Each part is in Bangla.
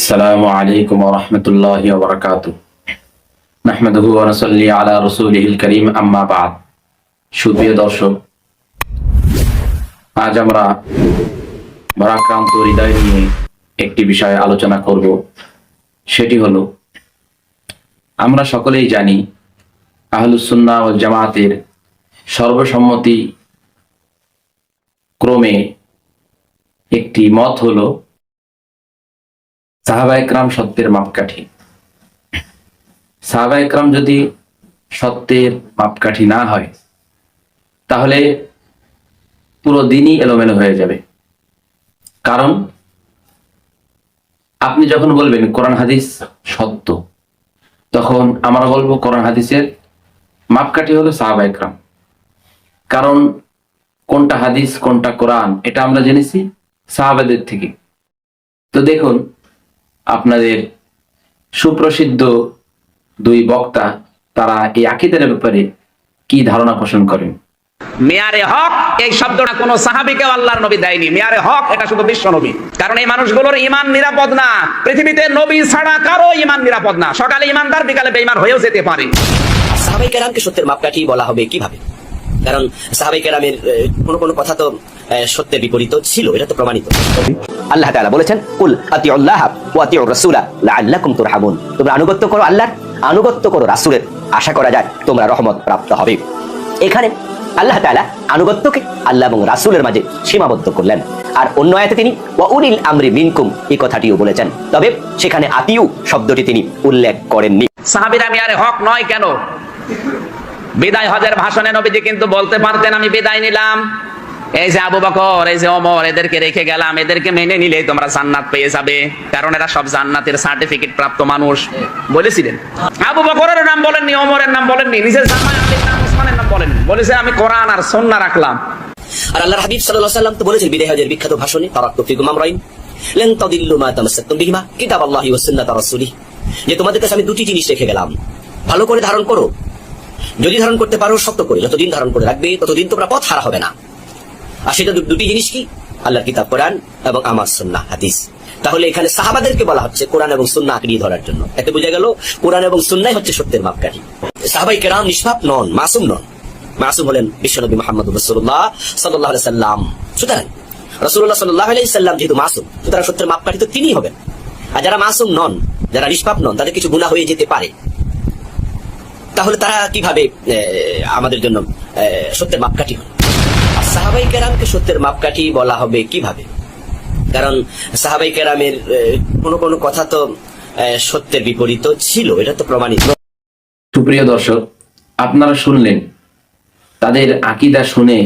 আসসালামু আলাইকুম ওয়া রাহমাতুল্লাহি ওয়া বারাকাতুহু নাহমাদুহু ওয়া নুসাল্লি আলা রাসূলিহিল কারীম আম্মা বা'দ। সুপ্রিয় দর্শক, আজ আমরা ভারাক্রান্ত হৃদয় নিয়ে একটি বিষয়ে আলোচনা করব। সেটি হলো, আমরা সকলেই জানি আহলুস সুন্নাহ ওয়াল জামাতের সর্বসম্মতি ক্রমে একটি মত হলো সাহাবা ইকরাম সত্যের মাপকাঠি। সাহাবা ইকরাম যদি সত্যের মাপকাঠি না হয়, তাহলে পুরো দিনই এলোমেলো হয়ে যাবে। কারণ আপনি যখন বলবেন কোরআন হাদিস সত্য, তখন আমরা বলবো কোরআন হাদিসের মাপকাঠি হলো সাহাবা ইকরাম। কারণ কোনটা হাদিস কোনটা কোরআন এটা আমরা জেনেছি সাহাবাদের থেকে। তো দেখুন, আপনাদের সুপ্রসিদ্ধ দুই বক্তা তারা এই আকীদার ব্যাপারে কি ধারণা পোষণ করেন। মেয়ারে হক এই শব্দটা কোন সাহাবীকে আল্লাহর নবী দেয়নি। মেয়ারে হক এটা শুধু বিশ্ব নবী। কারণ এই মানুষগুলোর ঈমান নিরাপদ না। পৃথিবীতে নবী ছাড়া কারো ঈমান নিরাপদ না। সকালে ঈমানদার, বিকালে বেঈমান হয়েও যেতে পারে। সাহাবায়ে কেরামকে সত্যের মাপকাঠি বলা হবে কিভাবে? কারণ সাহাবায়ে কেরামের কোন কথা তো সত্যের বিপরীত ছিল, এটা তো প্রমাণিত। আল্লাহ তাআলা বলেছেন, কুল আতিউল্লাহ ওয়া আতিউর রাসূলা লাআল্লাকুম তুরহামুন। তোমরা আনুগত্য করো আল্লাহর, আনুগত্য করো রাসূলের, আশা করা যায় তোমরা রহমত প্রাপ্ত হবে। এখানে আল্লাহ তাআলা আনুগত্যকে আল্লাহ এবং রাসূলের মাঝে সীমাবদ্ধ করলেন। আর অন্য আয়াতে তিনি ওয়া উলিল আমরি মিনকুম এই কথাটিও বলেছেন, তবে সেখানে আতিউ শব্দটি তিনি উল্লেখ করেননি। সাহাবীরা মেয়ারে হক নয় কেন? বিদায় হজের ভাষণে নবীজি কিন্তু বলতে পারতেন, আমি বিদায় নিলাম, এই যে আবু বকর, এই যে ওমর, এদেরকে রেখে গেলাম, এদেরকে মেনে নিলেই তোমরা জান্নাত পেয়ে যাবে, কারণ এরা সব জান্নাতের সার্টিফিকেট প্রাপ্ত মানুষ বলেছিলেন। আবু বকরের নাম বলেননি, ওমরের নাম বলেননি, নিজের জামাই আলীর নাম, ওসমানের নাম বলেননি, বলেছেন আমি কোরআন আর সুন্নাহ রাখলাম। আর আল্লাহর হাবিব সাল্লাল্লাহু আলাইহি ওয়াসাল্লাম তো বলেছেন বিদায় হজের বিখ্যাত ভাষণে, তারাকতু ফিকুম আমরাইন লান তাদিল্লু মা তামাসসাকতুম বিহিমা কিতাবাল্লাহি ওয়া সুন্নাত রাসূলিহি, যে তোমাদের কাছে আমি দুটি জিনিস রেখে গেলাম, ভালো করে ধারণ করো, যদি ধারণ করতে পারো শক্ত করে, যতদিন ধারণ করে রাখবে ততদিন তোমরা পথ হারা হবে না। আর সেটা দুটি জিনিস কি? আল্লাহর কিতাব কোরআন এবং আমার সুন্নাহ হাদিস। তাহলে এখানে সাহাবাদেরকে বলা হচ্ছে কোরআন এবং সুন্নাহ আঁকড়িয়ে ধরার জন্য। এতে বোঝা গেল কোরআন এবং সুন্নাহই হচ্ছে সত্যের মাপকাঠি। সাহাবায়ে কেরাম নিষ্পাপ নন, মাসুম নন। মাসুম হলেন বিশ্বনবী মুহাম্মদুর রাসূলুল্লাহ সাল্লাল্লাহু আলাইহি সাল্লাম। সুতরাং রাসূলুল্লাহ সাল্লাল্লাহু আলাইহি সাল্লাম যেহেতু মাসুম, সুতরাং সত্যের মাপকাঠি তো তিনিই হবেন। আর যারা মাসুম নন, যারা নিষ্পাপ নন, তাদের কিছু গুনাহ হয়ে যেতে পারে, তাহলে তারা কিভাবে আমাদের জন্য সত্যের মাপকাঠি হন? সাহাবায়ে কেরামকে সত্যের মাপকাঠি বলা হবে কিভাবে? কারণ সাহাবায়ে কেরামের কোন কথা তো সত্যের বিপরীত ছিল, এটা তো প্রমাণিত। সুপ্রিয় দর্শক, আপনারা শুনলেন, তাদের আকীদা শুনে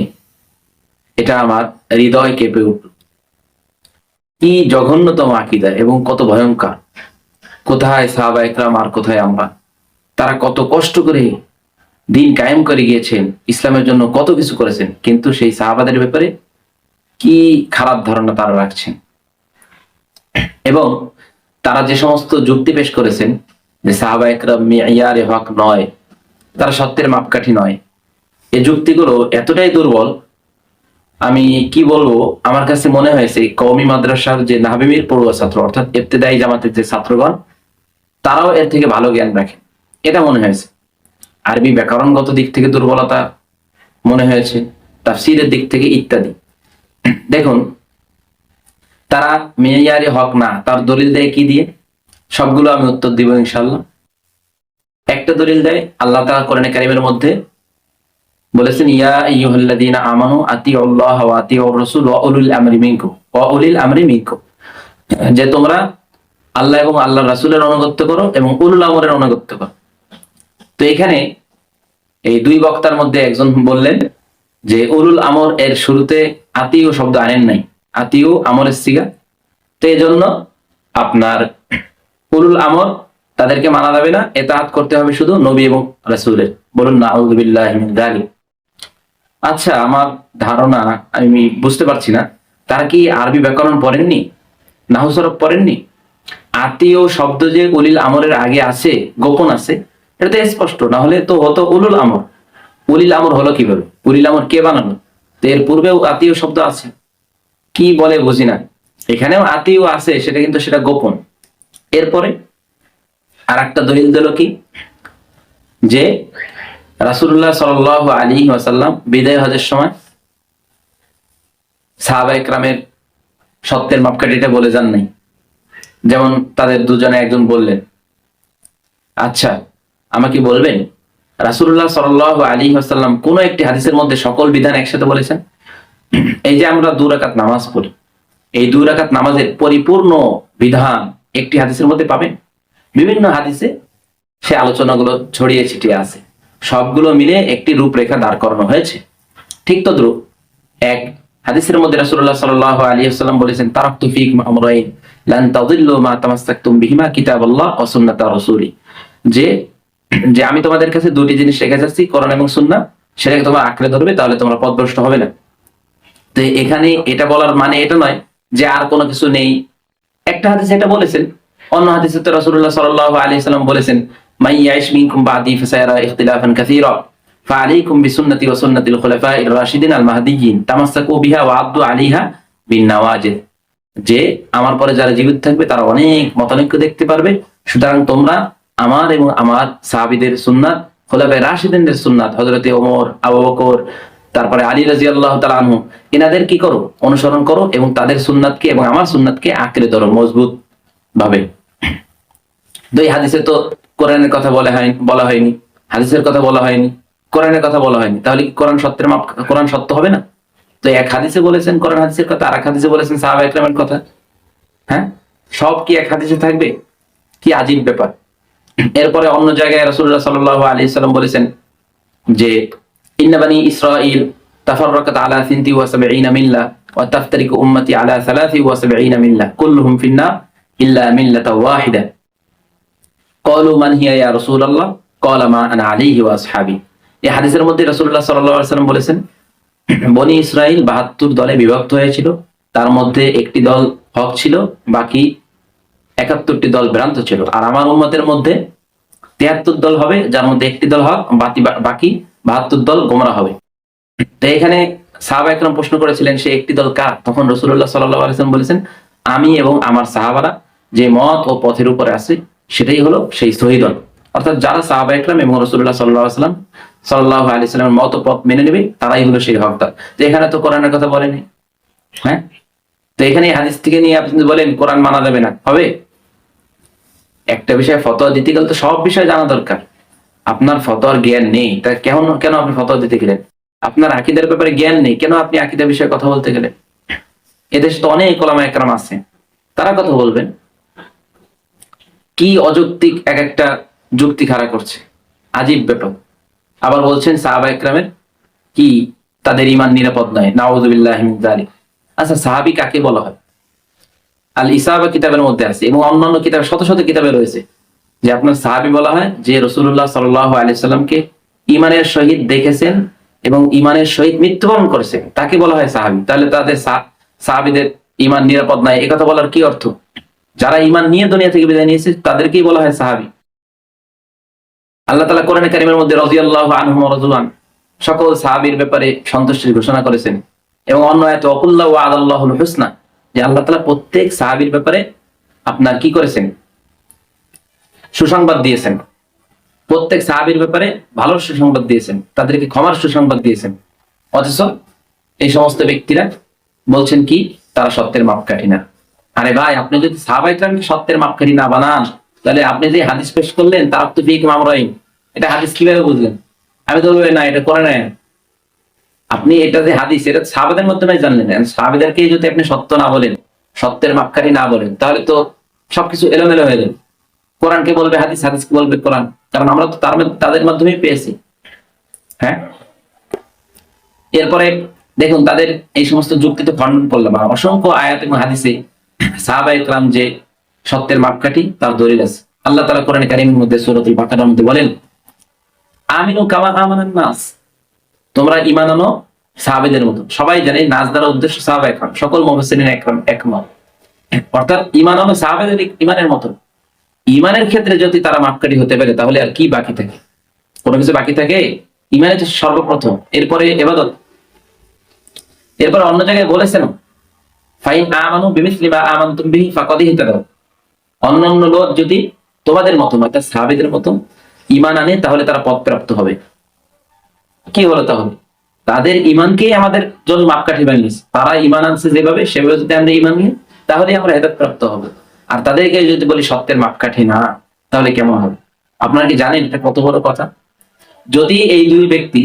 এটা আমার হৃদয় কেঁপে উঠল। কি জঘন্যতম আকীদা এবং কত ভয়ঙ্কর! কোথায় সাহাবায়ে কেরাম আর কোথায় আমরা? তারা কত কষ্ট করে দিন কায়েম করে গিয়েছেন, ইসলামের জন্য কত কিছু করেছেন, কিন্তু সেই সাহাবাদের ব্যাপারে কি খারাপ ধারণা তারা রাখছেন। এবং তারা যে সমস্ত যুক্তি পেশ করেছেন যে সাহাবায়ে কেরাম মিয়ারে হক নয়, তারা সত্যের মাপকাঠি নয়, এই যুক্তিগুলো এতটাই দুর্বল, আমি কি বলবো, আমার কাছে মনে হয়েছে কওমি মাদ্রাসার যে নাহবিমির পড়ুয়া ছাত্র, অর্থাৎ ইবতেদায়ী জামাতের যে ছাত্রগণ, তারাও এর থেকে ভালো জ্ঞান রাখে, এটা মনে হয়েছে। আরবি ব্যাকরণগত দিক থেকে দুর্বলতা মনে হয়েছে, তাফসীরের দিক থেকে ইত্যাদি। দেখুন, তারা মেয়ারে হক না, তার দলিল দেয় কি দিয়ে? সবগুলো আমি উত্তর দিব ইনশাআল্লাহ। একটা দলিল দেয়, আল্লাহ তাআলা কোরআনে কারীমের মধ্যে বলেছেন, ইয়া আইয়ুহাল্লাযীনা আমানু আতিউল্লাহ ওয়া আতিউর রাসূল ওয়া উলিল আমরি মিনকুম, যে তোমরা আল্লাহ এবং আল্লাহর রাসূলের আনুগত্য করো এবং উলুল আমরের আনুগত্য করো। তো এখানে এই দুই বক্তার মধ্যে একজন বললেন যে উলুল আমর এর শুরুতে আতিউ শব্দ আনেন নাই, আতিউ আমরের সিগা, তো এই জন্য আপনার উলুল আমর তাদেরকে মানা যাবে না, ইতাআত করতে হবে শুধু নবী এবং রাসূলের। বলুন নাউযু বিল্লাহি মিন যালিক। আচ্ছা, আমার ধারণা, আমি বুঝতে পারছি না, তারা কি আরবি ব্যাকরণ পড়েননি, নাহু সরফ পড়েননি? আতিউ শব্দ যে উলিল আমরের আগে আছে, গোপন আছে, এটা তো স্পষ্ট, না হলে তো হতো উলুল আমর। উলিল আমর হলো কিভাবে? উলিল আমর কে বানানো? তো এর পূর্বেও আতিউ শব্দ আছে, কি বলে বুঝি না। এখানেও আতিউ আছে, সেটা কিন্তু সেটা গোপন। এরপরে আর একটা দলিল দিল কি, যে রাসূলুল্লাহ সাল্লাল্লাহু আলাইহি ওয়াসাল্লাম বিদায় হজের সময় সাহাবা ইকরামের সত্যের মাপকাঠিটা বলে যান নাই। যেমন তাদের দুজনে একজন বললেন, আচ্ছা আমাকে বলবেন রাসূলুল্লাহ সাল্লাল্লাহু আলাইহি ওয়াসাল্লাম কোন একটি হাদিসের মধ্যে সকল বিধান একসাথে বলেছেন? এই যে আমরা 2 রাকাত নামাজ পড়ি, এই 2 রাকাত নামাজের পরিপূর্ণ বিধান একটি হাদিসের মধ্যে পাবেন? বিভিন্ন হাদিসে সে আলোচনাগুলো ছড়িয়ে ছিটিয়ে আছে, সবগুলো মিলে একটি রূপরেখা দাঁড় করানো হয়েছে। ঠিক তদ্রূপ এক হাদিসের মধ্যে রাসূলুল্লাহ সাল্লাল্লাহু আলাইহি ওয়াসাল্লাম বলেছেন, তারাকতু ফীকুম আমরাইন লান তাযিল্লু মা তামাসসাকতুম বিহিমা কিতাবাল্লাহ ওয়া সুন্নাতা রাসূলি, যে যে আমি তোমাদের কাছে 2টি জিনিস রেখে যাচ্ছি, কোরআন এবং সুন্নাহ, সেটাকে তোমরা আঁকড়ে ধরবে, তাহলে তোমরা পথভ্রষ্ট হবে না। তো এখানে এটা বলার মানে এটা নয় যে আর কোনো কিছু নেই। একটা হাদিসে এটা বলেছেন, অন্য হাদিসে তো রাসূলুল্লাহ সাল্লাল্লাহু আলাইহি ওয়াসাল্লাম বলেছেন, মান ইয়াইশ মিনকুম বাদি ফাসায়ারা ইখতিলাফান কাসীরা ফাআলাইকুম বিসুন্নতি ওয়া সুন্নাতিল খুলাফাইর রাশিদিন আল মাহদিয়িন তামাসসাকু বিহা ওয়া আদু আলাইহা বিন নওয়াজিদ, যে আমার পরে যারা জীবিত থাকবে তারা অনেক মতানৈক্য দেখতে পারবে, সুতরাং তোমরা আমার এবং আমার সাহাবীদের সুন্নাত, খুলাফায়ে রাশিদিনদের সুন্নাত, হযরতে ওমর, আবু বকর, তারপরে আলী রাদিয়াল্লাহু তাআলা আনহু, এনাদের কি করো? অনুসরণ করো এবং তাদের সুন্নাতকে এবং আমার সুন্নাতকে আঁকড়ে ধরো মজবুত ভাবে। তো এই হাদিসে তো কোরআনের কথা বলা হয়নি, হাদিসের কথা বলা হয়নি, কোরআনের কথা বলা হয়নি, তাহলে কি কোরআন সত্য হবে না? তো এক হাদিসে বলেছেন কোরআন হাদিসের কথা, আর এক হাদিসে বলেছেন সাহাবা ইকরামের কথা। হ্যাঁ, সব কি এক হাদিসে থাকবে? কি আজীব ব্যাপার। এরপরে অন্য জায়গায় রাসূলুল্লাহ সাল্লাল্লাহু আলাইহি সাল্লাম বলেছেন যে ইন্না বানি ইসরাঈল তাফাররাকাত আলা 72 মিল্লাহ ওয়া তাফতারিকু উম্মতি আলা 73 মিল্লাহ কুল্লুহুম ফিন-নার ইল্লা মিল্লাতা ওয়াহিদা ক্বালু মান হিয়া ইয়া রাসূলুল্লাহ ক্বালা মা আনা আলাইহি ওয়া আসহাবি। এই হাদিসের মধ্যে রাসূলুল্লাহ সাল্লাল্লাহু আলাইহি সাল্লাম বলেছেন, বনি ইসরাঈল 72 দলে বিভক্ত হয়েছিল, তার মধ্যে একটি দল হক ছিল, বাকি 71টি দল ভ্রান্ত ছিল, আর আমার উম্মতের মধ্যে 73 দল হবে, যার মধ্যে একটি দল হক, বাকি 72 দল গোমরা হবে। তো এখানে সাহাবা একরাম প্রশ্ন করেছিলেন সে একটি দল কার? তখন রাসূলুল্লাহ সাল্লাল্লাহু আলাইহি ওয়াসাল্লাম বলেছেন, আমি এবং আমার সাহাবারা যে মত ও পথের উপরে আছে সেটাই হলো সেই সহিহ দল। অর্থাৎ যারা সাহাবা একরাম এবং রাসূলুল্লাহ সাল্লাল্লাহু আলাইহি ওয়াসাল্লামের মত ও পথ মেনে নেবে তারাই হলো সেই হক দল। তো এখানে তো কোরআনের কথা বলেনি। হ্যাঁ, তো এখানে হাদিস থেকে নিয়ে আপনি বলেন কোরআন মানা যাবে না, হবে? একটা বিষয়ে ফতোয়া দিতে গেলে তো সব বিষয় জানা দরকার। আপনার ফতোয়ার জ্ঞান নেই, তা কেন আপনি ফতোয়া দিতে গেলেন? আপনার আকীদার ব্যাপারে জ্ঞান নেই, কেন আপনি আকীদা বিষয়ে কথা বলতে গেলেন? এদেশে তো অনেক উলামা একরাম আছে, তারা কথা বলবেন। কি অযৌক্তিক এক একটা যুক্তি খাড়া করছে, আজীব ব্যাপার। আবার বলছেন সাহাবা একরামের কি তাদের ঈমান নিরাপদ নয়, নাউযুবিল্লাহি মিন যালিক। আচ্ছা, সাহাবী কাকে বলা হয়? আল ইসাবা কিতাবের মধ্যে আছে এবং অন্যান্য কিতাবে শত শত কিতাবে রয়েছে যে আপনার সাহাবী বলা হয় যে রাসূলুল্লাহ সাল্লাল্লাহু আলাইহি সাল্লামকে ঈমানের সহিত দেখেছেন এবং ঈমানের সহিত মৃত্যুবরণ করেছেন, তাকে বলা হয় সাহাবী। তাহলে তাদের সাহাবীদের ঈমান নিরাপদ নয়, এই কথা বলার কি অর্থ? যারা ঈমান নিয়ে দুনিয়া থেকে বিদায় নিয়েছে তাদেরকেই বলা হয় সাহাবী। আল্লাহ তাআলা কোরআনে কারীমের মধ্যে রাদিয়াল্লাহু আনহুম ওয়া রাদু আন সকল সাহাবীর ব্যাপারে সন্তুষ্টির ঘোষণা করেছেন এবং অন্য আয়াতে ওয়াকুল্লাহু ওয়া'দাল্লাহুল হুসনা, যে আল্লাহ তাআলা প্রত্যেক সাহাবীর ব্যাপারে আপনার কি করেছেন? সুসংবাদ দিয়েছেন। প্রত্যেক সাহাবীর ব্যাপারে ভালো সুসংবাদ দিয়েছেন, তাদেরকে ক্ষমার সুসংবাদ দিয়েছেন। অথচ এই সমস্ত ব্যক্তিরা বলছেন কি তারা সত্যের মাপকাঠি না। আরে ভাই, আপনি যদি সাহাবা ইকরামকে সত্যের মাপকাঠি না বানান, তাহলে আপনি যে হাদিস পেশ করলেন তারাকতু ফীকুম আমরাইন, এটা হাদিস কিভাবে বুঝলেন? আমি তো বলবো না এটা কোরআনে। আপনি এটা যে হাদিস, এটা সাহাবাদের মাধ্যমে জানলেন। সাহাবাদেরকে যদি আপনি সত্য না বলেন, সত্যের মাপকাঠি না বলেন, তাহলে তো সবকিছু এলোমেলো হয়ে যাবে। কোরআনকে বলবে হাদিস, হাদিসকে বলবে কোরআন, কারণ আমরা তো তাদের মাধ্যমেই পেয়েছি। হ্যাঁ, এরপরে দেখুন তাদের এই সমস্ত যুক্তি তো খণ্ডন করলাম। অসংখ্য আয়াত এবং হাদিসে সাহাবা ইকরাম যে সত্যের মাপকাঠি তার দলিল আছে। আল্লাহ তাআলা কোরআনে কারীমের মধ্যে সূরাতুল বাকারার মধ্যে বলেন, আমিনু কামা আমানান নাস, তোমরা ঈমান আনো সাহাবীদের মতো। সবাই জানে নাস দ্বারা উদ্দেশ্য সাহাবা ইকরাম, সকল মুফাসসিরিন একমত। অর্থাৎ ঈমান আনো সাহাবীদের ঈমানের মতো। ঈমানের ক্ষেত্রে যদি তারা মাপকাঠি হতে পারে, তাহলে আর কি বাকি থাকে? কোনো কিছু বাকি থাকে? ঈমান হচ্ছে সর্বপ্রথম, এরপরে ইবাদত। এরপর অন্য জায়গায় বলেছেন ফাইন আমানু বিমিসলি মা আমানতুম বিহি ফাকাদ ইহতাদাউ, অন্যান্য লোক যদি তোমাদের মতো অর্থাৎ সাহাবীদের মতো ঈমান আনে তাহলে তারা পথপ্রাপ্ত হবে। কি হলো তাহলে? তাদের ঈমানকেই আমাদের জন্য মাপকাঠি বানিয়েছে। তারা ঈমান আনছে যেভাবে সেভাবে যদি আমরা ঈমান নিই তাহলে আমরা হেদায়েত প্রাপ্ত হব। আর তাদেরকে যদি বলি সত্যের মাপকাঠি না, তাহলে কেমন হবে? আপনারা কি জানেন এটা কত বড় কথা? যদি এই দুই ব্যক্তি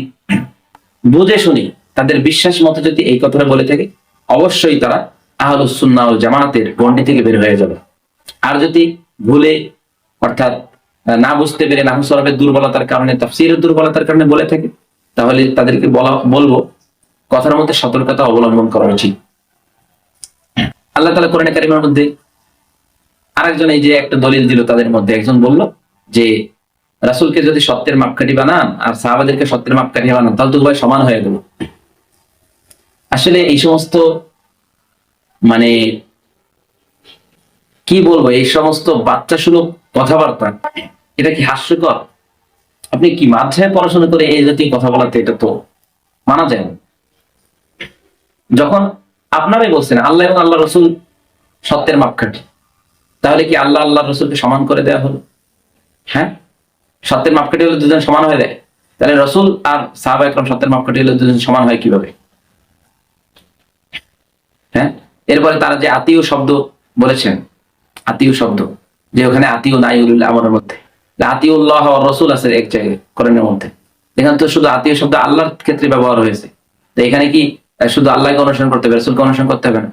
বুঝে শুনি তাদের বিশ্বাস মতো যদি এই কথাটা বলে থাকে, অবশ্যই তারা আহলুস সুন্নাহ ওয়াল জামাতের গণ্ডি থেকে বের হয়ে যাবে। আর যদি ভুলে অর্থাৎ না বুঝতে পেরে নাহু সরফের দুর্বলতার কারণে, তাফসীরের দুর্বলতার কারণে বলে থাকে, তাহলে তাদেরকে বলবো কথার মধ্যে সতর্কতা অবলম্বন করা উচিত। আল্লাহ তাআলা কোরআনে কারীমের মধ্যে আরেকজন এই যে একটা দলিল দিল, তাদের মধ্যে একজন বলল যে রাসূলকে যদি সত্যের মাপকাঠি বানান আর সাহাবাদেরকে সত্যের মাপকাঠি বানান তাহলে তো উভয় সমান হয়ে গেল। আসলে এই সমস্ত মানে কি বলবো, এই সমস্ত বাচ্চা সুলভ কথাবার্তা, এটা কি হাস্যকর? আপনি কি মাঝে পড়াশোনা করে এই জাতীয় কথা বলাতে, এটা তো মানা যায় না। যখন আপনারাই বলছেন আল্লাহ এবং আল্লাহ রসুল সত্যের মাপকাঠি, তাহলে কি আল্লাহ আল্লাহ রসুলকে সমান করে দেওয়া হলো? হ্যাঁ, সত্যের মাপকাঠি হলে দুজন সমান হয়ে দেয়, তাহলে রসুল আর সাহাবা একরাম সত্যের মাপকাঠি হলে দুজন সমান হয় কিভাবে? হ্যাঁ, এরপরে তারা যে আত্মীয় শব্দ বলেছেন, আত্মীয় শব্দ, যে ওখানে আত্মীয় নাই উলুল আমরের মধ্যে, আতিউল্লাহ ওয়া রাসূল আছে এক জায়গায় কোরআনের মধ্যে, এখানে তো শুধু আত্মীয় শব্দ আল্লাহর ক্ষেত্রে ব্যবহার হয়েছে। তো এখানে কি শুধু আল্লাহকে অনুসরণ করতে হবে, রাসূলকে অনুসরণ করতে হবে না?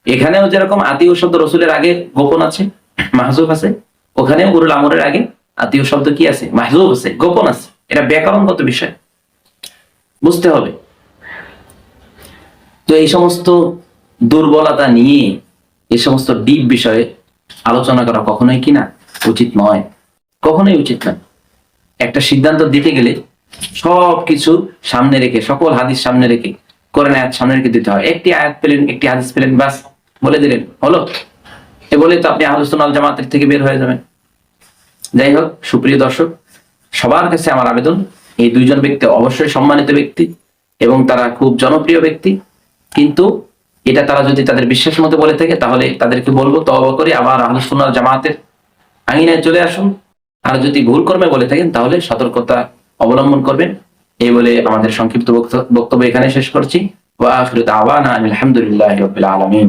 এখানেও যেরকম আত্মীয় শব্দ রসুলের আগে গোপন আছে, মাহজুব আছে, ওখানেও উলুল আমরের আগে আত্মীয় শব্দ কি আছে? মাহজুব আছে, গোপন আছে। এটা ব্যাকরণগত বিষয়, বুঝতে হবে। তো এই সমস্ত দুর্বলতা নিয়ে এই সমস্ত ডিপ বিষয়ে আলোচনা করা কখনোই কিনা উচিত নয়, কখনোই উচিত নয়। একটা সিদ্ধান্ত দিতে গেলে সবকিছু সামনে রেখে, সকল হাদিস সামনে রেখে, কোরআন আয়াত সামনে রেখে দিতে হয়। একটি আয়াত পেলেন, একটি হাদিস পেলেন, বাস বলে দিলেন, হলো। এ বলে তো আপনি আহলুস সুন্নাহ ওয়াল জামাতের থেকে বের হয়ে যাবেন। যাই হোক, সুপ্রিয় দর্শক, সবার কাছে আমার আবেদন, এই দুইজন ব্যক্তি অবশ্যই সম্মানিত ব্যক্তি এবং তারা খুব জনপ্রিয় ব্যক্তি, কিন্তু এটা তারা যদি তাদের বিশ্বাস মতো বলে থাকে তাহলে তাদেরকে বলবো তওবা করে আবার আহলুস সুন্নাহ ওয়াল জামাতের আঙিনায় চলে আসুন। আর যদি ভুল কর্মে বলে থাকেন তাহলে সতর্কতা অবলম্বন করবেন। এই বলে আমাদের সংক্ষিপ্ত বক্তব্য এখানে শেষ করছি। ওয়া আখিরু দাওয়ানা আলহামদুলিল্লাহি রাব্বিল আলামিন।